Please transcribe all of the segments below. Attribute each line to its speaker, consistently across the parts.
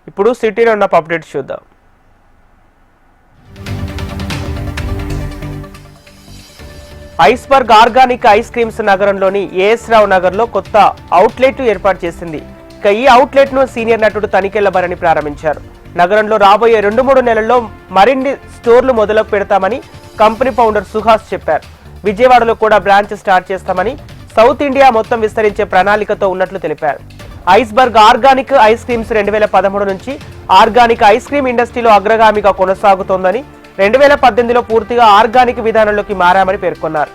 Speaker 1: ఇప్పుడు సిటీలో ఉన్న అప్డేట్స్ చూద్దాం. ఐస్బర్గ్ ఆర్గానిక్ ఐస్ క్రీమ్స్ నగరంలోని ఏఎస్ రావు నగర్లో కొత్త అవుట్లెట్ ఏర్పాటు చేసింది. ఇక ఈ అవుట్లెట్ ను సీనియర్ నటుడు తనికెళ్ల భరణి ప్రారంభించారు. నగరంలో రాబోయే 2-3 నెలల్లో మరిన్ని స్టోర్లు మొదలు పెడతామని కంపెనీ ఫౌండర్ సుహాస్ చెప్పారు. విజయవాడలో కూడా బ్రాంచ్ స్టార్ట్ చేస్తామని, సౌత్ ఇండియా మొత్తం విస్తరించే ప్రణాళికతో ఉన్నట్లు తెలిపారు. ఐస్బర్గ్ ఆర్గానిక్ ఐస్ క్రీమ్స్ 2013 నుంచి ఆర్గానిక్ ఐస్ క్రీమ్ ఇండస్ట్రీలో అగ్రగామిగా కొనసాగుతోందని, 2018లో పూర్తిగా ఆర్గానిక్ విధానంలోకి మారామని పేర్కొన్నారు.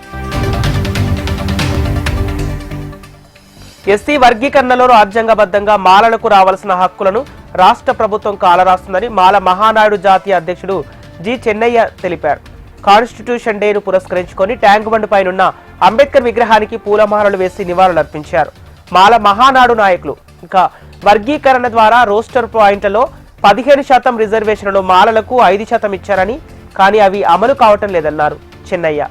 Speaker 1: ఎస్సీ వర్గీకరణలో రాజ్యాంగబద్ధంగా మాలలకు రావాల్సిన హక్కులను రాష్ట్ర ప్రభుత్వం కాలరాస్తుందని మాల మహానాయుడు జాతీయ అధ్యక్షుడు జి చెన్నయ్య తెలిపారు. కాన్స్టిట్యూషన్ డేను పురస్కరించుకొని ట్యాంక్ బండ్ పైనున్న అంబేద్కర్ విగ్రహానికి పూలమాలలు వేసి నివాళులర్పించారు. మాల మహానాడు నాయకులు ఇంకా వర్గీకరణ ద్వారా రోస్టర్ పాయింట్లలో 15% రిజర్వేషన్లు మాలలకు 5% ఇచ్చారని, కానీ అవి అమలు కావటం లేదన్నారు చెన్నయ్య.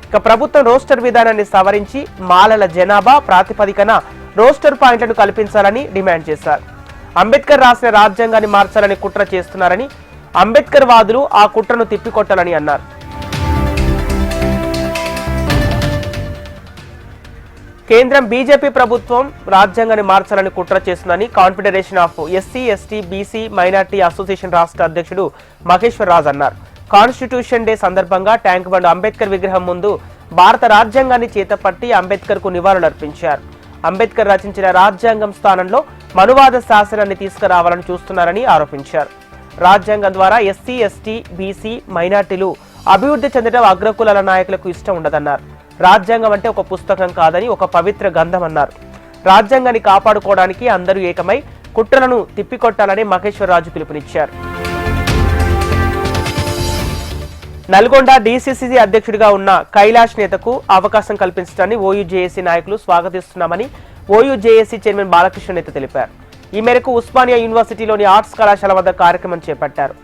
Speaker 1: ఇక ప్రభుత్వం రోస్టర్ విధానాన్ని సవరించి మాలల జనాభా ప్రాతిపదికన రోస్టర్ పాయింట్లను కల్పించాలని డిమాండ్ చేశారు. అంబేద్కర్ రాసిన రాజ్యాంగాన్ని మార్చాలని కుట్ర చేస్తున్నారని, అంబేద్కర్ వాదులు ఆ కుట్రను తిప్పికొట్టాలని అన్నారు. కేంద్రం బీజేపీ ప్రభుత్వం రాజ్యాంగాన్ని మార్చాలని కుట్ర చేస్తుందని confederation of SC, ST, BC, minority association రాష్ట్ర అధ్యక్షుడు మహేశ్వర్ రాజ్ అన్నారు. కాన్స్టిట్యూషన్ డే సందర్భంగా ట్యాంక్ బండ్ అంబేద్కర్ విగ్రహం ముందు భారత రాజ్యాంగాన్ని చేతపట్టి అంబేద్కర్ కు నివాళులర్పించారు. అంబేద్కర్ రచించిన రాజ్యాంగం స్థానంలో మనువాద శాసనాన్ని తీసుకురావాలని చూస్తున్నారని ఆరోపించారు. రాజ్యాంగం ద్వారా ఎస్సీ, ఎస్టీ, బీసీ, మైనార్టీలు అభివృద్ధి చెందడం అగ్రకులాల నాయకులకు ఇష్టం ఉండదన్నారు. రాజ్యాంగం అంటే ఒక పుస్తకం కాదని, ఒక పవిత్ర గంధం అన్నారు. రాజ్యాంగాన్ని కాపాడుకోవడానికి అందరూ ఏకమై కుట్రలను తిప్పికొట్టాలని మహేశ్వరరాజు పిలుపునిచ్చారు. నల్గొండ డీసీసీ అధ్యక్షుడిగా ఉన్న కైలాష్ నేతకు అవకాశం కల్పించడాన్ని ఓయూజేఏసీ నాయకులు స్వాగతిస్తున్నామని ఓయూజేఏసీ చైర్మన్ బాలకృష్ణ నేత తెలిపారు. ఈ మేరకు ఉస్మానియా యూనివర్సిటీలోని ఆర్ట్స్ కళాశాల వద్ద కార్యక్రమం చేపట్టారు.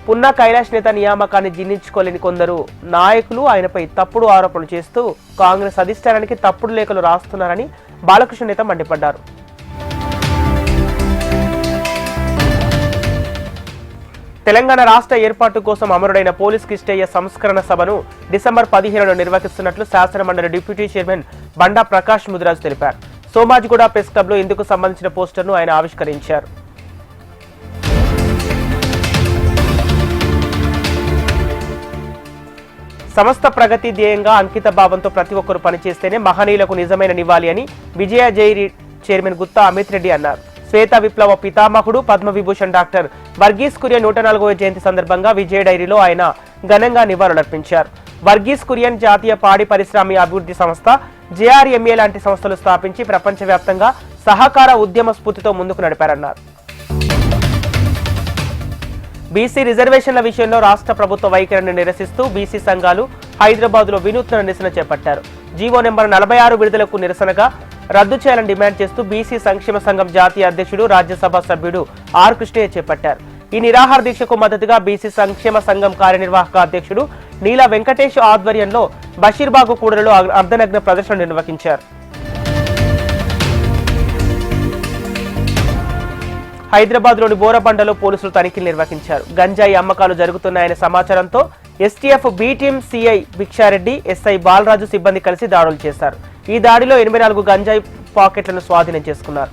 Speaker 1: పున్నా కైలాష్ నేత నియామకాన్ని జీర్ణించుకోలేని కొందరు నాయకులు ఆయనపై తప్పుడు ఆరోపణలు చేస్తూ కాంగ్రెస్ అధిష్టానానికి తప్పుడు లేఖలు రాస్తున్నారని బాలకృష్ణ నేత మండిపడ్డారు. తెలంగాణ రాష్ట్ర ఏర్పాటు కోసం అమరుడైన పోలీస్ కిష్టయ్య సంస్కరణ సభను డిసెంబర్ 15న నిర్వహిస్తున్నట్లు శాసనమండలి డిప్యూటీ చైర్మన్ బండా ప్రకాష్ ముదిరాజు తెలిపారు. సోమాజిగూడ ప్రెస్ క్లబ్ లో ఇందుకు సంబంధించిన పోస్టర్ను ఆయన ఆవిష్కరించారు. సమస్త ప్రగతి ధ్యేయంగా అంకిత భావంతో ప్రతి ఒక్కరూ పనిచేస్తేనే మహనీయులకు నిజమైన నివాళి అని విజయ జైరీ చైర్మన్ గుత్తా అమిత్ రెడ్డి అన్నారు. శ్వేత విప్లవ పితామహుడు పద్మవిభూషణ్ డాక్టర్ వర్గీస్ కురియన్ 104వ జయంతి సందర్భంగా విజయ డైరీలో ఆయన ఘనంగా నివాళులర్పించారు. వర్గీస్ కురియన్ జాతీయ పాడి పరిశ్రమ అభివృద్ధి సంస్థ జేఆర్ఎంఏ లాంటి సంస్థలు స్థాపించి ప్రపంచవ్యాప్తంగా సహకార ఉద్యమ స్ఫూర్తితో ముందుకు నడిపారన్నారు. బీసీ రిజర్వేషన్ల విషయంలో రాష్ట్ర ప్రభుత్వ వైఖరిని నిరసిస్తూ బీసీ సంఘాలు హైదరాబాద్ లో వినూత్న నిరసన చేపట్టారు. జీవో నెంబర్ 46 విడుదలకు నిరసనగా రద్దు చేయాలని డిమాండ్ చేస్తూ బీసీ సంక్షేమ సంఘం జాతీయ అధ్యక్షుడు రాజ్యసభ సభ్యుడు ఆర్ కృష్ణయ్య చేపట్టారు. ఈ నిరాహార దీక్షకు మద్దతుగా బీసీ సంక్షేమ సంఘం కార్యనిర్వాహక అధ్యక్షుడు నీలా వెంకటేష్ ఆధ్వర్యంలో బషీర్బాగు కూడలిలో అర్ధనగ్న ప్రదర్శన నిర్వహించారు. హైదరాబాద్ లోని బోరబండలో పోలీసులు తనిఖీలు నిర్వహించారు. గంజాయి అమ్మకాలు జరుగుతున్నాయనే సమాచారంతో STF B team CI Bhiksha Reddy, SI Balaraju సిబ్బంది కలిసి దాడులు చేశారు. ఈ దాడిలో 84 గంజాయి పాకెట్లను స్వాధీనం చేసుకున్నారు.